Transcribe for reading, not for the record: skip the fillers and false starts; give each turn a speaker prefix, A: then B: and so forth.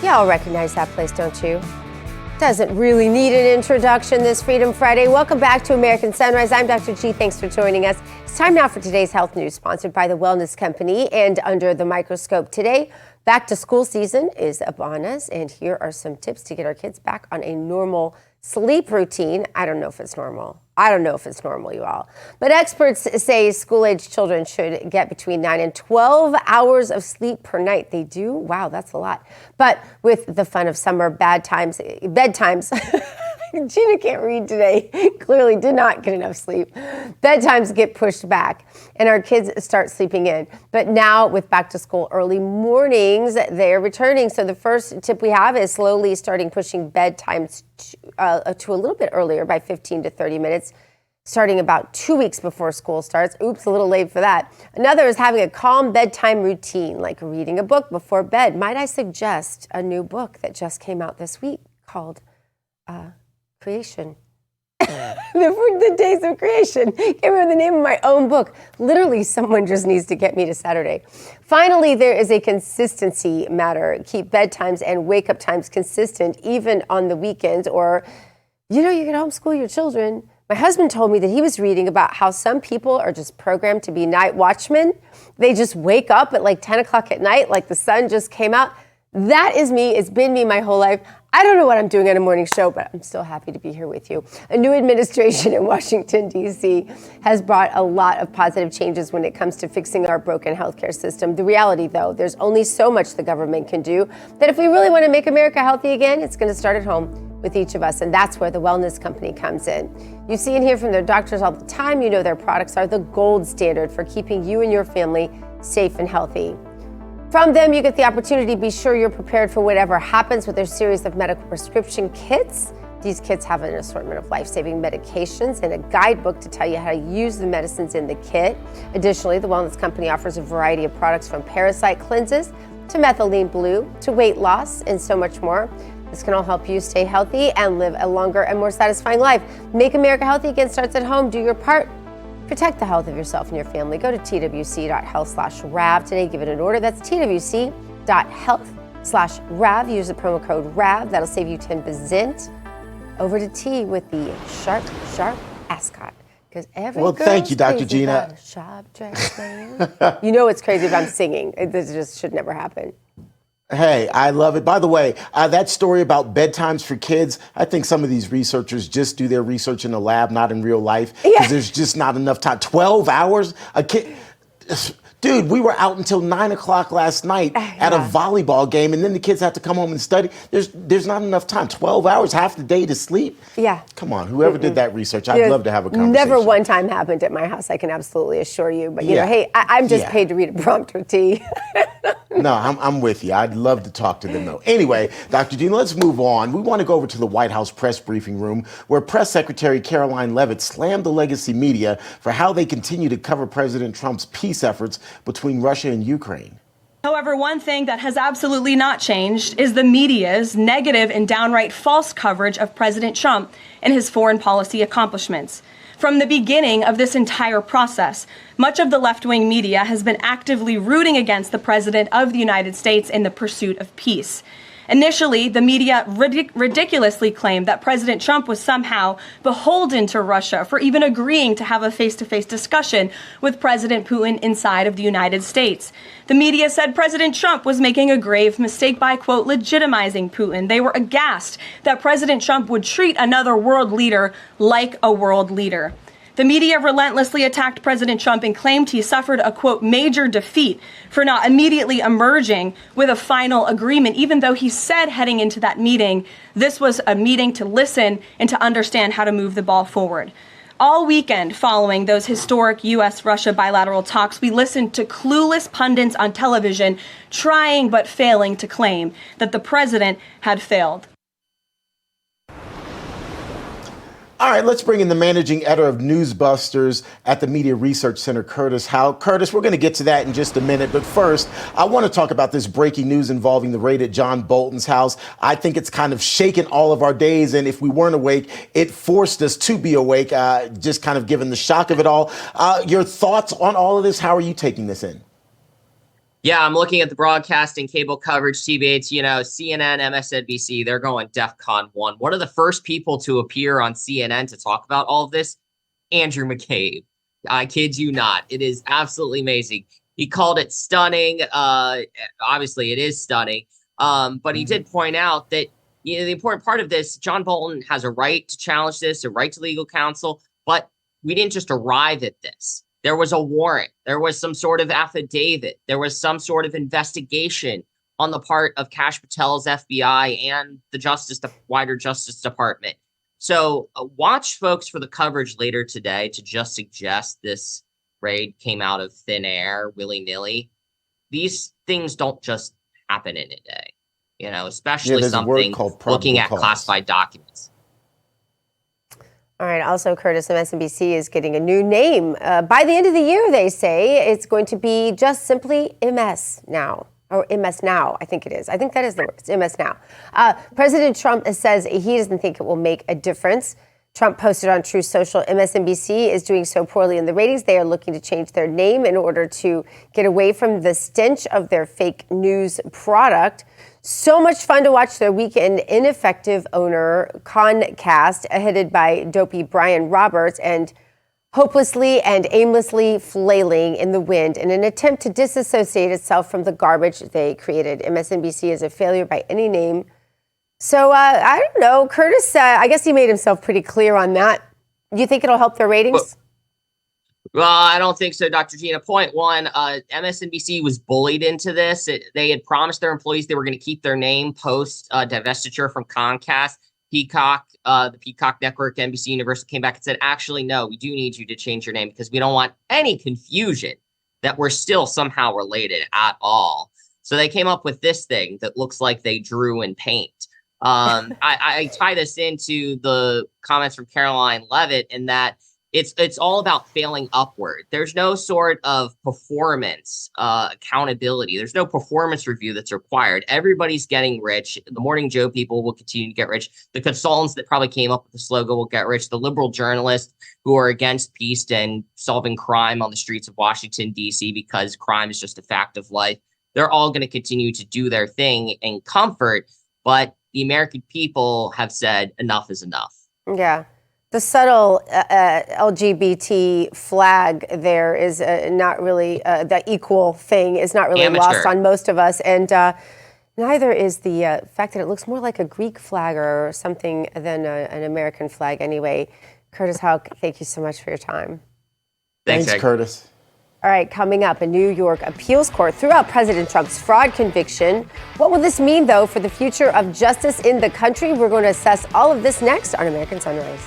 A: Y'all recognize that place, don't you? Doesn't really need an introduction this Freedom Friday. Welcome back to American Sunrise. I'm Dr. G. Thanks for joining us. It's time now for today's health news, sponsored by the Wellness Company and Under the Microscope. Today, back to school season is upon us, and here are some tips to get our kids back on a normal sleep routine. I don't know if it's normal, you all. But experts say school-age children should get between 9 and 12 hours of sleep per night. They do? Wow, that's a lot. But with the fun of summer bedtimes, Gina can't read today, clearly did not get enough sleep. Bedtimes get pushed back and our kids start sleeping in. But now with back to school early mornings, they're returning. So the first tip we have is slowly starting pushing bedtimes to a little bit earlier by 15 to 30 minutes, starting about 2 weeks before school starts. Oops, a little late for that. Another is having a calm bedtime routine, like reading a book before bed. Might I suggest a new book that just came out this week called Creation. The Days of Creation. Can't remember the name of my own book. Literally, someone just needs to get me to Saturday. Finally, there is a consistency matter. Keep bedtimes and wake-up times consistent, even on the weekends, or, you can homeschool your children. My husband told me that he was reading about how some people are just programmed to be night watchmen. They just wake up at like 10 o'clock at night, like the sun just came out. That is me. It's been me my whole life. I don't know what I'm doing on a morning show, but I'm still happy to be here with you. A new administration in Washington, D.C. has brought a lot of positive changes when it comes to fixing our broken healthcare system. The reality, though, there's only so much the government can do, that if we really want to make America healthy again, it's going to start at home with each of us, and that's where the Wellness Company comes in. You see and hear from their doctors all the time. You know their products are the gold standard for keeping you and your family safe and healthy. From them, you get the opportunity to be sure you're prepared for whatever happens with their series of medical prescription kits. These kits have an assortment of life-saving medications and a guidebook to tell you how to use the medicines in the kit. Additionally, the Wellness Company offers a variety of products from parasite cleanses to methylene blue to weight loss and so much more. This can all help you stay healthy and live a longer and more satisfying life. Make America Healthy Again starts at home. Do your part. Protect the health of yourself and your family. Go to twc.health/RAV today. Give it an order. That's twc.health/RAV. Use the promo code RAV. That'll save you 10%. Over to T with the sharp ascot. Because
B: thank you, Dr. Gina.
A: Sharp dress man. You know it's crazy if I'm singing. This just should never happen.
B: Hey, I love it. By the way, that story about bedtimes for kids, I think some of these researchers just do their research in the lab, not in real life, because there's just not enough time. 12 hours? A kid... Dude, we were out until 9 o'clock last night at a volleyball game, and then the kids have to come home and study. There's not enough time. 12 hours, half the day to sleep?
A: Yeah.
B: Come on, whoever did that research, I'd love to have a conversation.
A: Never one time happened at my house, I can absolutely assure you. But, hey, I'm just paid to read a prompter, T.
B: No, I'm with you. I'd love to talk to them, though. Anyway, Dr. Gina, let's move on. We want to go over to the White House press briefing room, where Press Secretary Caroline Leavitt slammed the legacy media for how they continue to cover President Trump's peace efforts between Russia and Ukraine.
C: However, one thing that has absolutely not changed is the media's negative and downright false coverage of President Trump and his foreign policy accomplishments. From the beginning of this entire process, much of the left-wing media has been actively rooting against the President of the United States in the pursuit of peace. Initially, the media ridiculously claimed that President Trump was somehow beholden to Russia for even agreeing to have a face-to-face discussion with President Putin inside of the United States. The media said President Trump was making a grave mistake by, quote, legitimizing Putin. They were aghast that President Trump would treat another world leader like a world leader. The media relentlessly attacked President Trump and claimed he suffered a, quote, major defeat for not immediately emerging with a final agreement, even though he said heading into that meeting, this was a meeting to listen and to understand how to move the ball forward. All weekend following those historic U.S.-Russia bilateral talks, we listened to clueless pundits on television trying but failing to claim that the president had failed.
B: All right, let's bring in the managing editor of Newsbusters at the Media Research Center, Curtis Houck. Curtis, we're going to get to that in just a minute. But first, I want to talk about this breaking news involving the raid at John Bolton's house. I think it's kind of shaken all of our days. And if we weren't awake, it forced us to be awake, just kind of given the shock of it all. Your thoughts on all of this? How are you taking this in?
D: Yeah, I'm looking at the broadcasting cable coverage, TBH, CNN, MSNBC, they're going DEFCON 1. One of the first people to appear on CNN to talk about all of this, Andrew McCabe. I kid you not. It is absolutely amazing. He called it stunning. Obviously, it is stunning. But he did point out that the important part of this, John Bolton has a right to challenge this, a right to legal counsel, but we didn't just arrive at this. There was a warrant. There was some sort of affidavit. There was some sort of investigation on the part of Kash Patel's FBI and the wider Justice Department. So watch, folks, for the coverage later today to just suggest this raid came out of thin air, willy-nilly. These things don't just happen in a day, especially something looking at classified documents.
A: All right. Also, Curtis, MSNBC is getting a new name. By the end of the year, they say it's going to be just simply MS Now. Or MS Now, I think it is. I think that is the word. It's MS Now. President Trump says he doesn't think it will make a difference. Trump posted on Truth Social, MSNBC is doing so poorly in the ratings. They are looking to change their name in order to get away from the stench of their fake news product. So much fun to watch their weekend ineffective owner, Concast, headed by dopey Brian Roberts, and hopelessly and aimlessly flailing in the wind in an attempt to disassociate itself from the garbage they created. MSNBC is a failure by any name. So I don't know, Curtis, I guess he made himself pretty clear on that. Do you think it'll help their ratings?
D: Well, I don't think so, Dr. Gina. Point one, MSNBC was bullied into this. They had promised their employees they were going to keep their name post divestiture from Comcast. Peacock, the Peacock Network, NBC Universal came back and said, actually, no, we do need you to change your name because we don't want any confusion that we're still somehow related at all. So they came up with this thing that looks like they drew in paint. I tie this into the comments from Caroline Leavitt in that it's all about failing upward. There's no sort of performance accountability. There's no performance review that's required. Everybody's getting rich. The Morning Joe people will continue to get rich. The consultants that probably came up with the slogan will get rich. The liberal journalists who are against peace and solving crime on the streets of Washington, D.C. because crime is just a fact of life. They're all going to continue to do their thing in comfort. But the American people have said enough is enough. Yeah.
A: The subtle LGBT flag there is not really, the equal thing is not really lost on most of us. And neither is the fact that it looks more like a Greek flag or something than an American flag anyway. Curtis Houck, thank you so much for your time.
B: Thanks, Curtis.
A: All right, coming up, a New York appeals court threw out President Trump's fraud conviction. What will this mean, though, for the future of justice in the country? We're going to assess all of this next on American Sunrise.